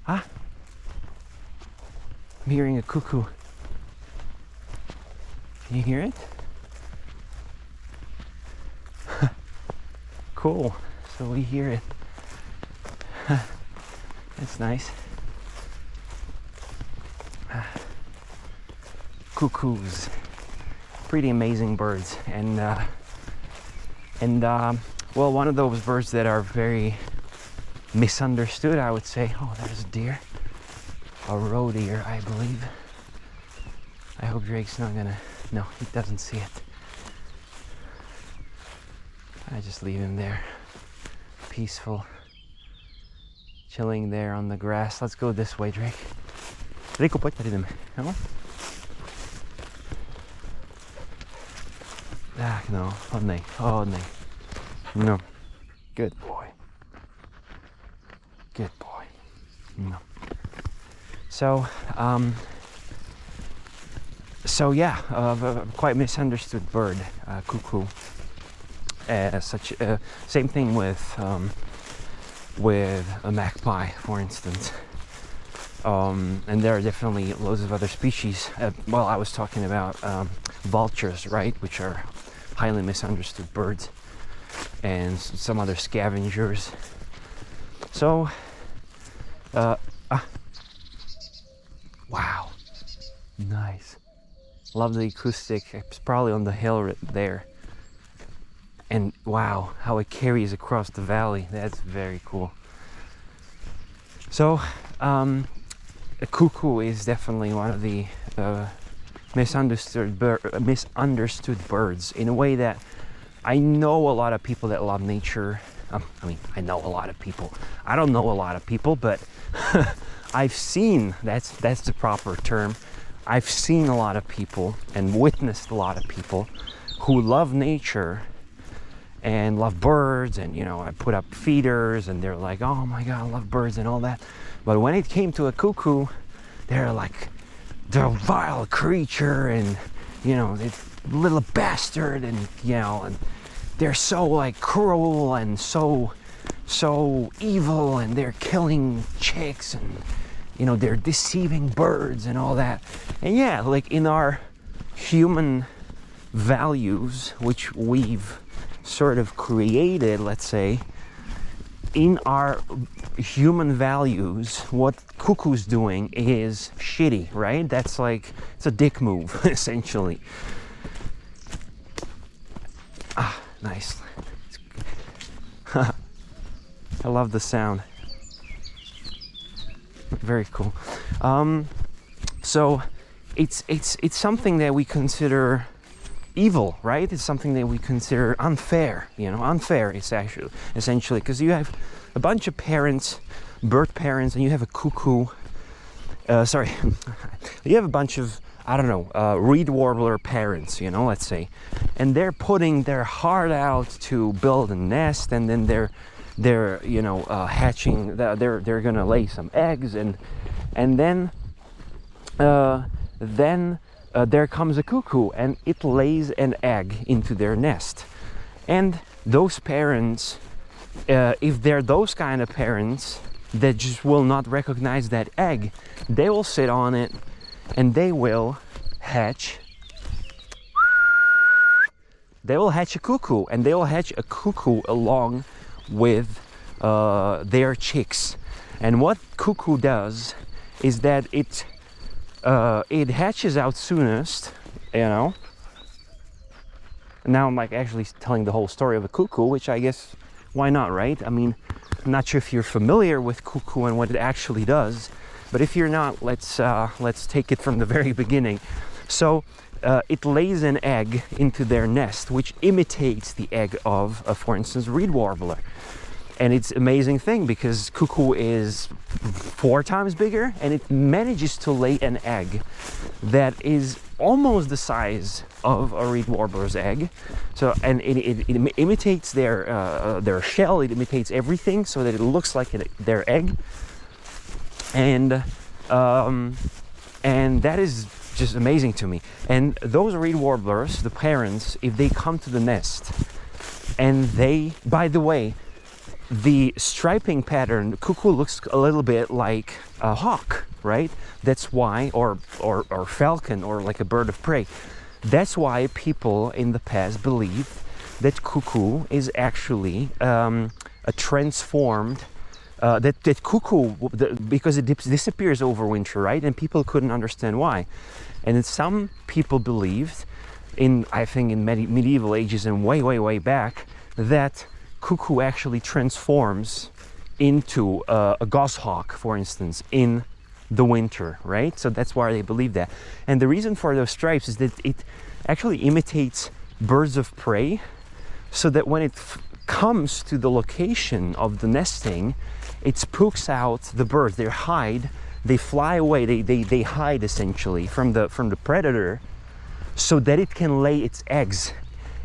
Ah, I'm hearing a cuckoo. Can you hear it? Cool. So we hear it. That's nice. Cuckoos, pretty amazing birds, and well, one of those birds that are very misunderstood, I would say. Oh, there's a deer, a roe deer, I believe. I hope Drake's not gonna. No, he doesn't see it. I just leave him there, peaceful, chilling there on the grass. Let's go this way, Drake. Drake'u, pojď tady jdeme. No? Tak no, hodnej. No, good boy. Good boy. No. So yeah, quite misunderstood bird, cuckoo. Same thing with a magpie, for instance. And there are definitely loads of other species. Well, I was talking about vultures, right, which are highly misunderstood birds, and some other scavengers. So, wow, nice. Love the acoustic. It's probably on the hill right there. And wow, how it carries across the valley. That's very cool. So, a cuckoo is definitely one of the misunderstood birds, in a way that I know a lot of people that love nature. I mean, I know a lot of people. I don't know a lot of people, but I've seen, that's the proper term. I've seen a lot of people and witnessed a lot of people who love nature and love birds, and I put up feeders and they're like, oh my God, I love birds and all that. But when it came to a cuckoo, they're like, the vile creature, and it's little bastard, and and they're so like cruel and so evil, and they're killing chicks, and they're deceiving birds and all that. And yeah, like in our human values, which we've sort of created, let's say, in our human values, what cuckoo's doing is shitty, right? That's like, it's a dick move, essentially. Ah, nice. I love the sound. Very cool. So it's something that we consider evil, right? It's something that we consider unfair, unfair is actually, essentially, because you have a bunch of parents, bird parents, and you have a cuckoo, you have a bunch of, I don't know, reed warbler parents, let's say, and they're putting their heart out to build a nest, and then they're hatching, they're gonna lay some eggs, and then there comes a cuckoo, and it lays an egg into their nest. And those parents, if they're those kind of parents that just will not recognize that egg, they will sit on it and they will hatch a cuckoo, and they will hatch a cuckoo along with their chicks. And what cuckoo does is that it hatches out soonest, Now I'm like actually telling the whole story of a cuckoo, which I guess, why not, right? I mean, I'm not sure if you're familiar with cuckoo and what it actually does, but if you're not, let's take it from the very beginning. So it lays an egg into their nest, which imitates the egg of, for instance, reed warbler. And it's an amazing thing, because cuckoo is 4 times bigger, and it manages to lay an egg that is almost the size of a reed warbler's egg. So, and it imitates their shell, it imitates everything so that it looks like their egg. And that is just amazing to me. And those reed warblers, the parents, if they come to the nest, and they, by the way, the striping pattern, cuckoo looks a little bit like a hawk, right? That's why, or falcon, or like a bird of prey. That's why people in the past believed that cuckoo is actually a transformed, that cuckoo, because it disappears over winter, right? And people couldn't understand why. And then some people believed, I think in medieval ages and way back, that cuckoo actually transforms into a goshawk, for instance, in the winter, right? So that's why they believe that. And the reason for those stripes is that it actually imitates birds of prey, so that when it comes to the location of the nesting, it spooks out the birds. They hide, they fly away, they hide essentially from the predator, so that it can lay its eggs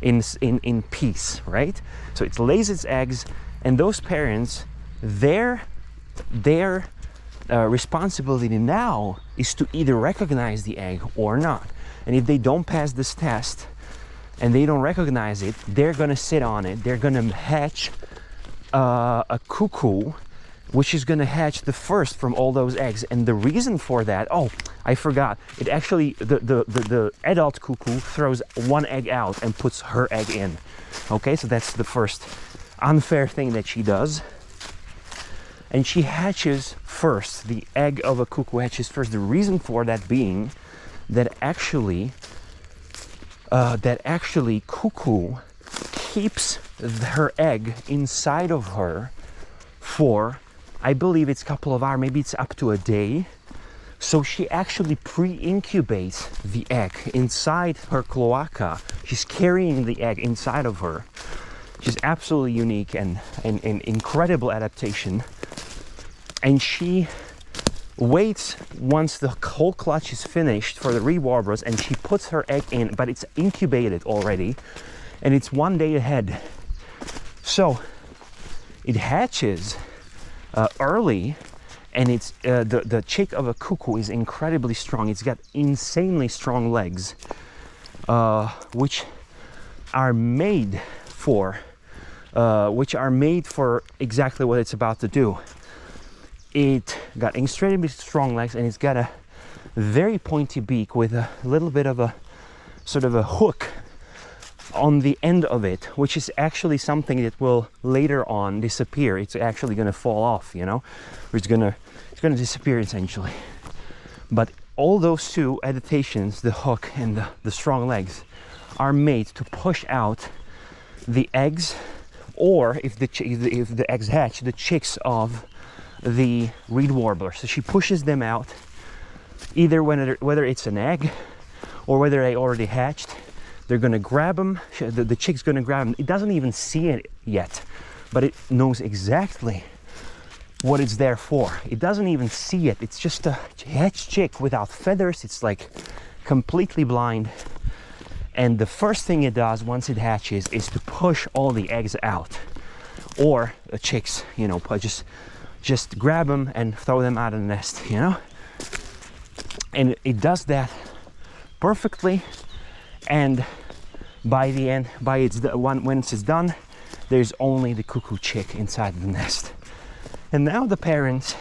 in peace, right? So it lays its eggs, and those parents, their responsibility now is to either recognize the egg or not. And if they don't pass this test and they don't recognize it, they're gonna sit on it. They're gonna hatch a cuckoo, which is gonna hatch the first from all those eggs. And the reason for that, oh, I forgot, it actually, the adult cuckoo throws one egg out and puts her egg in. Okay, so that's the first unfair thing that she does. And she hatches first, the egg of a cuckoo hatches first. The reason for that being that actually cuckoo keeps her egg inside of her for, I believe it's a couple of hours, maybe it's up to a day. So she actually pre-incubates the egg inside her cloaca. She's carrying the egg inside of her. Which is absolutely unique and incredible adaptation. And she waits once the whole clutch is finished for the reed warblers, and she puts her egg in, but it's incubated already, and it's one day ahead. So it hatches early, and it's the chick of a cuckoo is incredibly strong. It's got insanely strong legs, which are made for exactly what it's about to do. It got incredibly strong legs, and it's got a very pointy beak with a little bit of a sort of a hook on the end of it, which is actually something that will later on disappear. It's actually going to fall off, you know, or it's going to disappear essentially. But all those two adaptations, the hook and the strong legs, are made to push out the eggs, or if the eggs hatch, the chicks of the reed warbler. So she pushes them out, either whether it's an egg or whether they already hatched. They're gonna grab them, the chick's gonna grab them. It doesn't even see it yet, but it knows exactly what it's there for. It doesn't even see it. It's just a hatched chick without feathers. It's like completely blind. And the first thing it does once it hatches is to push all the eggs out, or the chicks, you know, just grab them and throw them out of the nest, you know. And it does that perfectly. And by the end, once it's done, there's only the cuckoo chick inside the nest. And now the parents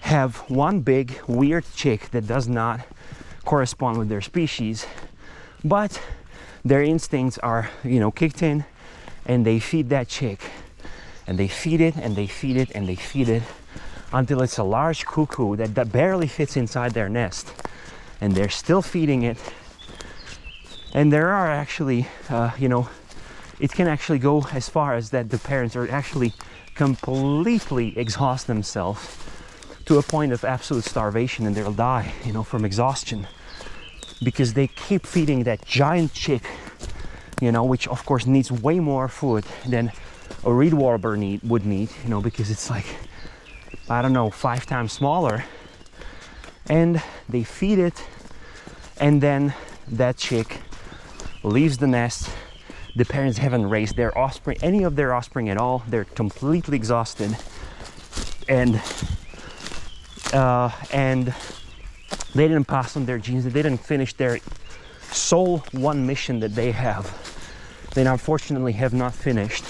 have one big weird chick that does not correspond with their species, but their instincts are, you know, kicked in, and they feed that chick, and they feed it, and they feed it, and they feed it, until it's a large cuckoo that barely fits inside their nest, and they're still feeding it. And there are actually, you know, it can actually go as far as that the parents are actually completely exhaust themselves to a point of absolute starvation, and they'll die, you know, from exhaustion, because they keep feeding that giant chick, you know, which of course needs way more food than a reed warbler would need, you know, because it's like, I don't know, 5 times smaller. And they feed it, and then that chick leaves the nest. The parents haven't raised their offspring, any of their offspring at all. They're completely exhausted, and they didn't pass on their genes. They didn't finish their sole one mission that they have. They unfortunately have not finished.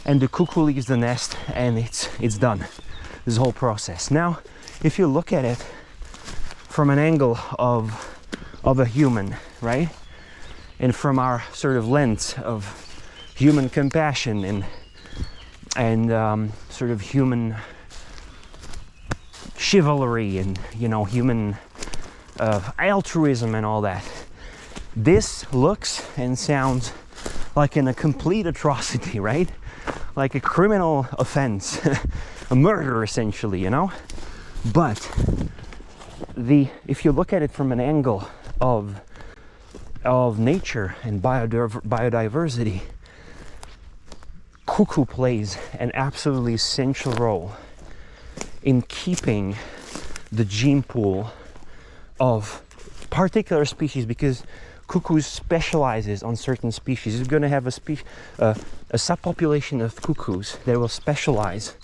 and the cuckoo leaves the nest, and it's done, this whole process. Now, if you look at it from an angle of a human, right? And from our sort of lens of human compassion and sort of human chivalry and, you know, human altruism and all that, this looks and sounds like a complete atrocity, right? Like a criminal offense, a murder essentially, you know? But if you look at it from an angle of nature and biodiversity, cuckoo plays an absolutely essential role in keeping the gene pool of particular species, because cuckoos specializes on certain species. You're going to have a subpopulation of cuckoos that will specialize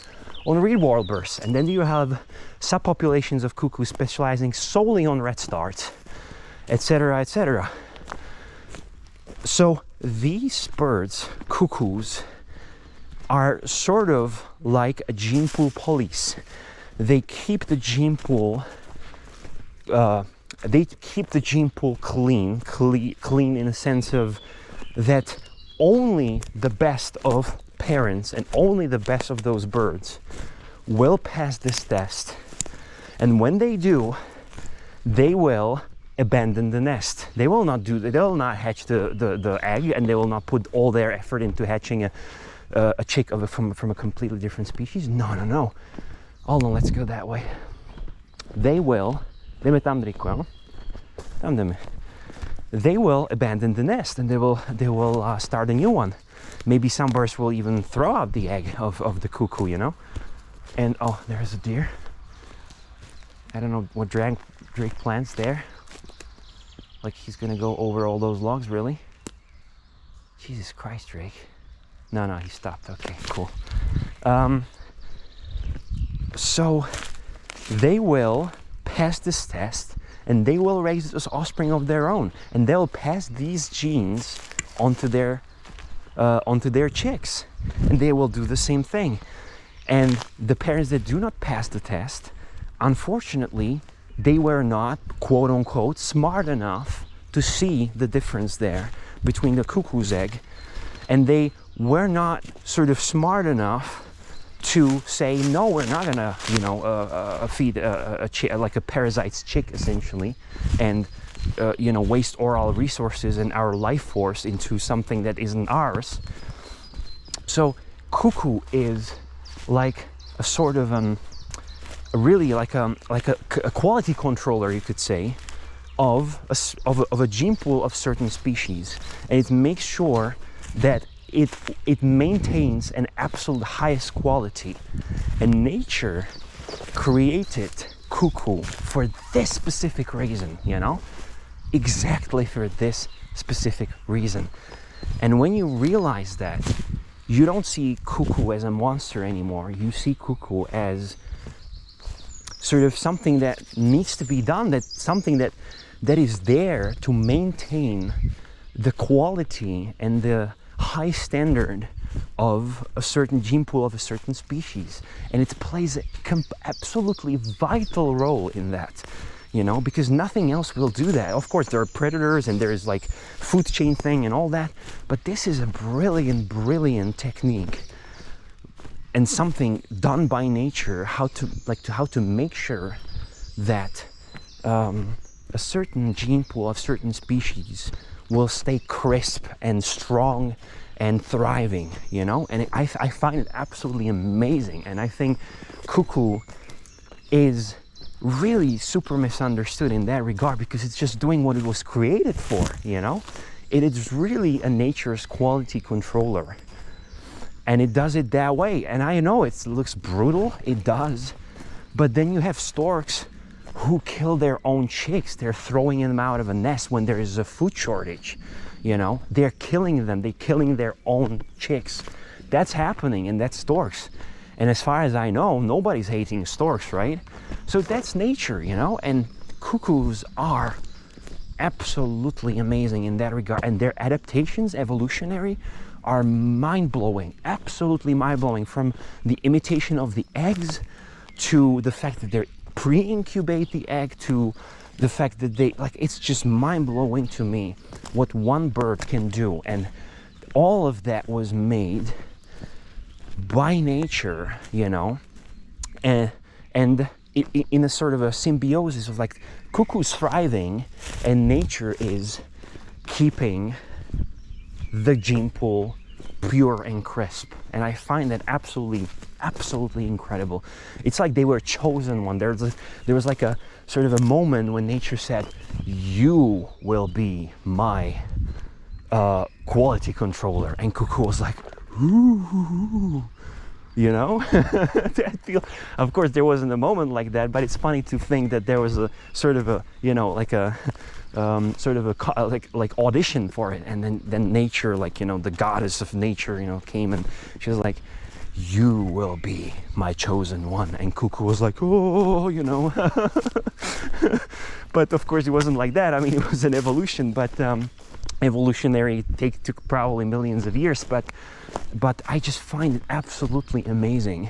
on reed warblers, and then you have subpopulations of cuckoos specializing solely on redstarts, etc., etc. So these birds, cuckoos, are sort of like a gene pool police. They keep the gene pool clean in a sense of that only the best of parents and only the best of those birds will pass this test. And when they do, they will abandon the nest. They will not hatch the egg, and they will not put all their effort into hatching a chick from a completely different species. No. Hold on, let's go that way. They will abandon the nest, and they will start a new one. Maybe some birds will even throw out the egg of the cuckoo, you know. And oh, there's a deer. I don't know what Drake plans there. Like he's gonna go over all those logs, really? Jesus Christ, Drake. No, he stopped. Okay, cool. So they will pass this test, and they will raise this offspring of their own, and they'll pass these genes onto their chicks, and they will do the same thing. And the parents that do not pass the test, unfortunately, they were not, quote unquote, smart enough to see the difference there between the cuckoo's egg, and they were not sort of smart enough to say, no, we're not gonna, feed like a parasite's chick essentially, and waste all our resources and our life force into something that isn't ours. So cuckoo is like a sort of really like a quality controller, you could say, of a gene pool of certain species, and it makes sure that it maintains an absolute highest quality. And nature created cuckoo for this specific reason, exactly for this specific reason. And when you realize that, you don't see cuckoo as a monster anymore. You see cuckoo as sort of something that needs to be done, that something that is there to maintain the quality and the high standard of a certain gene pool of a certain species. And it plays an absolutely vital role in that, because nothing else will do that. Of course, there are predators and there's like food chain thing and all that, but this is a brilliant technique and something done by nature, how to make sure that a certain gene pool of certain species will stay crisp and strong and thriving, and I find it absolutely amazing. And I think cuckoo is really super misunderstood in that regard, because it's just doing what it was created for. It is really a nature's quality controller, and it does it that way. And I know it looks brutal, it does, but then you have storks who kill their own chicks. They're throwing them out of a nest when there is a food shortage. They're killing them. They're killing their own chicks. That's happening, and that's storks. And as far as I know, nobody's hating storks, right? So that's nature, and cuckoos are absolutely amazing in that regard, and their adaptations, evolutionary, are mind-blowing, absolutely mind-blowing, from the imitation of the eggs to the fact that they pre-incubate the egg to the fact that they, like, it's just mind-blowing to me what one bird can do. And all of that was made by nature, you know, and in a sort of a symbiosis of, like, cuckoo's thriving and nature is keeping the gene pool pure and crisp. And I find that absolutely incredible. It's like they were chosen one. There was like a sort of a moment when nature said, you will be my quality controller, and cuckoo was like, ooh, you know. I feel, of course there wasn't a moment like that, but it's funny to think that there was a sort of a, you know, like a sort of a like audition for it, and then nature, like, you know, the goddess of nature, you know, came and she was like, you will be my chosen one, and cuckoo was like, oh, you know. But of course it wasn't like that. I mean, it was an evolution, but evolutionary took probably millions of years, but I just find it absolutely amazing.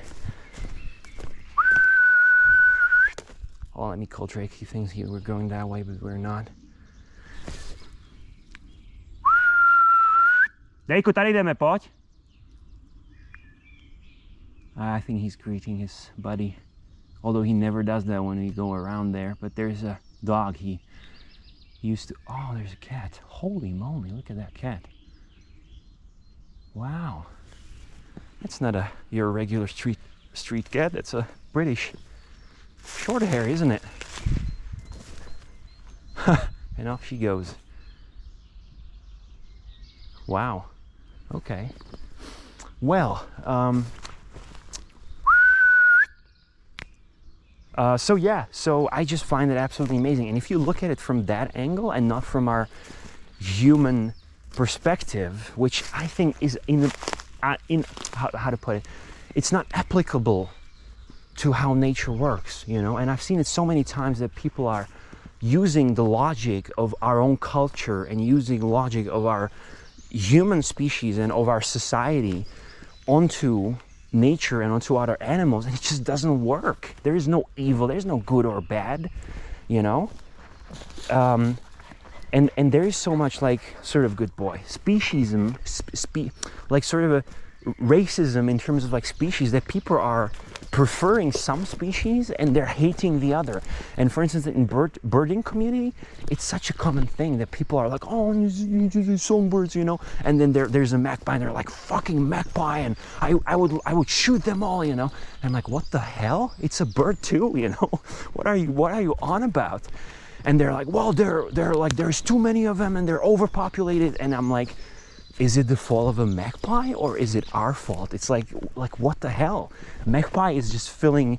Oh, let me call Drake. He thinks we're going that way, but we're not. Dejku, tady jdeme, pojď. I think he's greeting his buddy, although he never does that when we go around there. But there's a dog. He used to. Oh, there's a cat. Holy moly, look at that cat. Wow, that's not your regular street cat. That's a British short hair, isn't it? And off she goes. Wow. Okay. Well, so yeah, so I just find it absolutely amazing. And if you look at it from that angle and not from our human perspective, which I think is how to put it, it's not applicable to how nature works, you know. And I've seen it so many times that people are using the logic of our own culture and using logic of our human species and of our society onto nature and onto other animals, and it just doesn't work. There is no evil, there's no good or bad, you know. And there is so much, like, sort of, good boy, speciesism, like sort of a racism in terms of, like, species, that people are preferring some species and they're hating the other. And for instance, in birding community, it's such a common thing that people are like, oh, these songbirds, you know, and then there's a magpie and they're like, fucking magpie, and I would shoot them all, you know. And I'm like, what the hell? It's a bird too, you know. What are you on about? And they're like, well, they're like, there's too many of them and they're overpopulated. And I'm like, is it the fault of a magpie or is it our fault? It's like what the hell? Magpie is just filling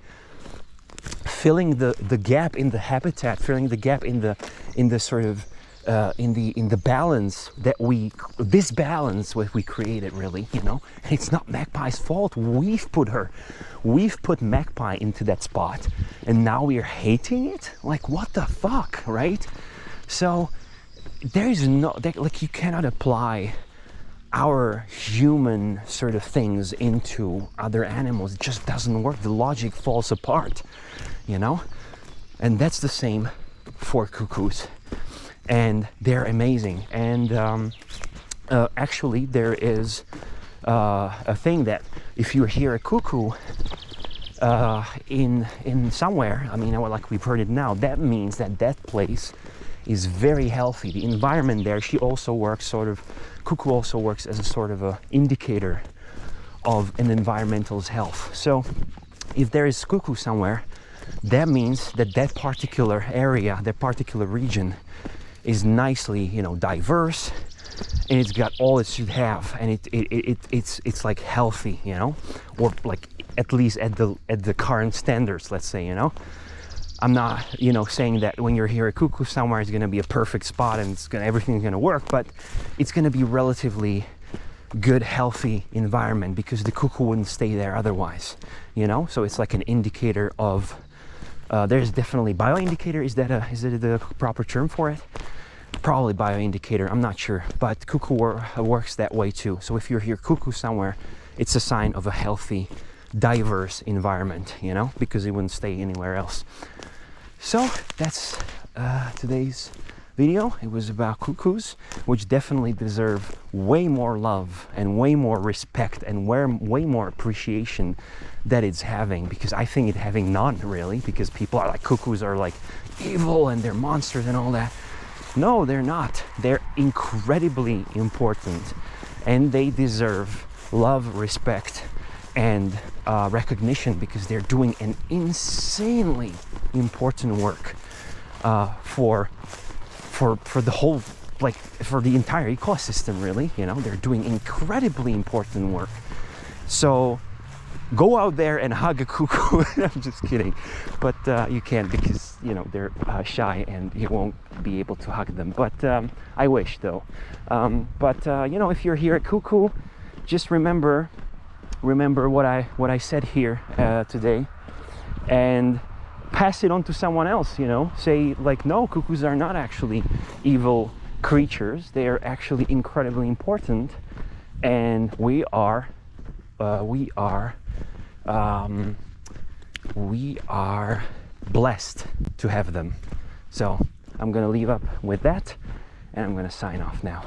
the gap in the habitat, filling the gap in the sort of in the balance that this balance what we created, really, you know. And it's not magpie's fault. We've put magpie into that spot, and now we are hating it. Like, what the fuck, right? So there's like, you cannot apply our human sort of things into other animals. It just doesn't work. The logic falls apart, you know. And that's the same for cuckoos, and they're amazing. And actually there is a thing that if you hear a cuckoo in somewhere, I mean, like we've heard it now, that means that place is very healthy. The environment there, cuckoo also works as a sort of a indicator of an environmental's health. So if there is cuckoo somewhere, that means that particular area, that particular region is nicely, you know, diverse, and it's got all it should have, and it's like healthy, you know, or like at least at the current standards, let's say, you know. I'm not, you know, saying that when you're here a cuckoo somewhere it's going to be a perfect spot and everything's going to work, but it's going to be relatively good, healthy environment, because the cuckoo wouldn't stay there otherwise, you know. So it's like an indicator of there's definitely bioindicator. Is that the proper term for it? probably bioindicator, I'm not sure, but cuckoo works that way too. So if you hear cuckoo somewhere, it's a sign of a healthy, diverse environment, you know, because it wouldn't stay anywhere else. So that's today's video. It was about cuckoos, which definitely deserve way more love and way more respect and way more appreciation that it's having, because I think it's having none really, because people are like, cuckoos are like evil and they're monsters and all that. No, they're not. They're incredibly important and they deserve love, respect, and recognition, because they're doing an insanely important work for the whole, like for the entire ecosystem really, you know. They're doing incredibly important work. So go out there and hug a cuckoo. I'm just kidding, but you can't, because you know they're shy and you won't be able to hug them, but I wish though. You know, if you're here at cuckoo, just remember what I said here today, and pass it on to someone else, you know. Say like, no, cuckoos are not actually evil creatures. They are actually incredibly important, and we are blessed to have them. So I'm gonna leave up with that, and I'm gonna sign off now.